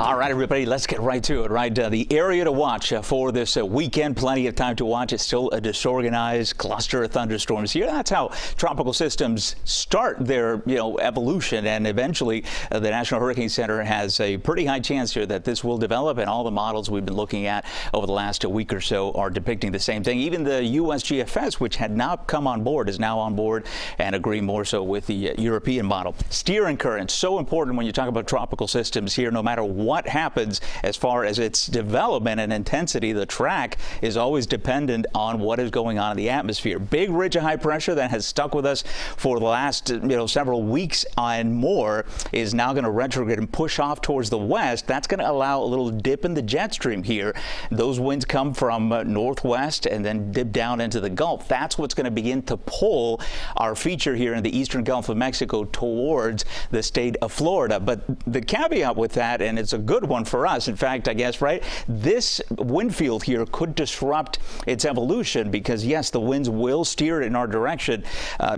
All right, everybody, let's get right to it, right? The area to watch for this weekend, plenty of time to watch. It's still a disorganized cluster of thunderstorms here. That's how tropical systems start their, evolution. And eventually, the National Hurricane Center has a pretty high chance here that this will develop. And all the models we've been looking at over the last week or so are depicting the same thing. Even the USGFS, which had not come on board, is now on board and agree more so with the European model. Steering currents, so important when you talk about tropical systems here. No matter what happens as far as its development and intensity, the track is always dependent on what is going on in the atmosphere. Big ridge of high pressure that has stuck with us for the last several weeks and more is now going to retrograde and push off towards the west. That's going to allow a little dip in the jet stream here. Those winds come from northwest and then dip down into the Gulf. That's what's going to begin to pull our feature here in the eastern Gulf of Mexico towards the state of Florida. But the caveat with that, and it's a good one for us, in fact, I guess, right, this wind field here could disrupt its evolution because, yes, the winds will steer it in our direction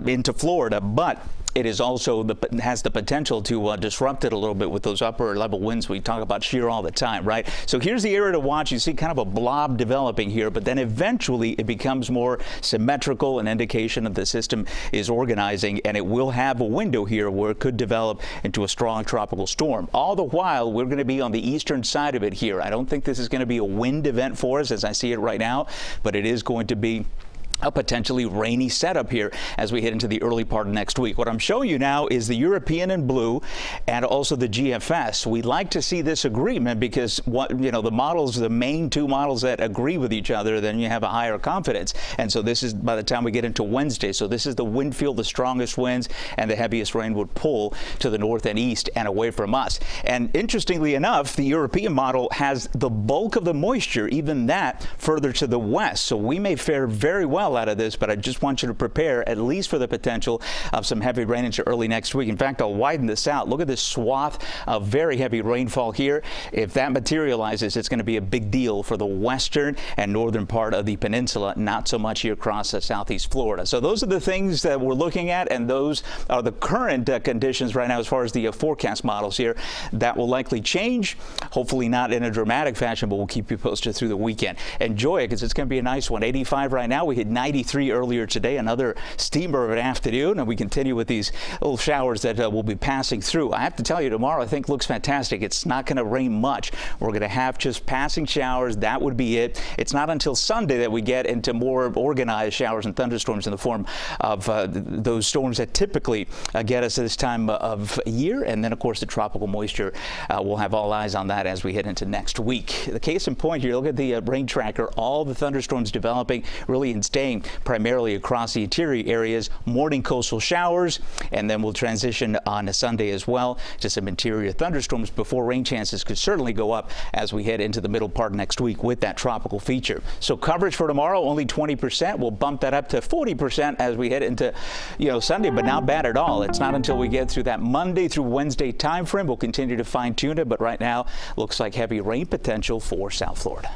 into Florida, but it is also has the potential to disrupt it a little bit with those upper level winds we talk about shear all the time, right? So here's the area to watch. You see kind of a blob developing here, but then eventually it becomes more symmetrical, an indication that the system is organizing, and it will have a window here where it could develop into a strong tropical storm. All the while, we're going to be on the eastern side of it here. I don't think this is going to be a wind event for us as I see it right now, but it is going to be a potentially rainy setup here as we head into the early part of next week. What I'm showing you now is the European in blue and also the GFS. We like to see this agreement because the models, the main two models that agree with each other, then you have a higher confidence. And so this is by the time we get into Wednesday. So this is the wind field, the strongest winds and the heaviest rain would pull to the north and east and away from us. And interestingly enough, the European model has the bulk of the moisture, even that further to the west. So we may fare very well out of this, but I just want you to prepare at least for the potential of some heavy rain into early next week. In fact, I'll widen this out. Look at this swath of very heavy rainfall here. If that materializes, it's going to be a big deal for the western and northern part of the peninsula, not so much here across southeast Florida. So those are the things that we're looking at, and those are the current conditions right now as far as the forecast models here. That will likely change, hopefully not in a dramatic fashion, but we'll keep you posted through the weekend. Enjoy it because it's going to be a nice one. 85 right now. We hit 93 earlier today, another steamer of an afternoon, and we continue with these little showers that will be passing through. I have to tell you, tomorrow I think looks fantastic. It's not going to rain much. We're going to have just passing showers. That would be it. It's not until Sunday that we get into more organized showers and thunderstorms in the form of those storms that typically get us at this time of year. And then, of course, the tropical moisture. We'll have all eyes on that as we head into next week. The case in point here, look at the rain tracker. All the thunderstorms developing really in staying primarily across the interior areas, morning coastal showers, and then we'll transition on a Sunday as well to some interior thunderstorms before rain chances could certainly go up as we head into the middle part of next week with that tropical feature. So coverage for tomorrow, only 20%. We'll bump that up to 40% as we head into, Sunday, but not bad at all. It's not until we get through that Monday through Wednesday time frame. We'll continue to fine tune it, but right now looks like heavy rain potential for South Florida.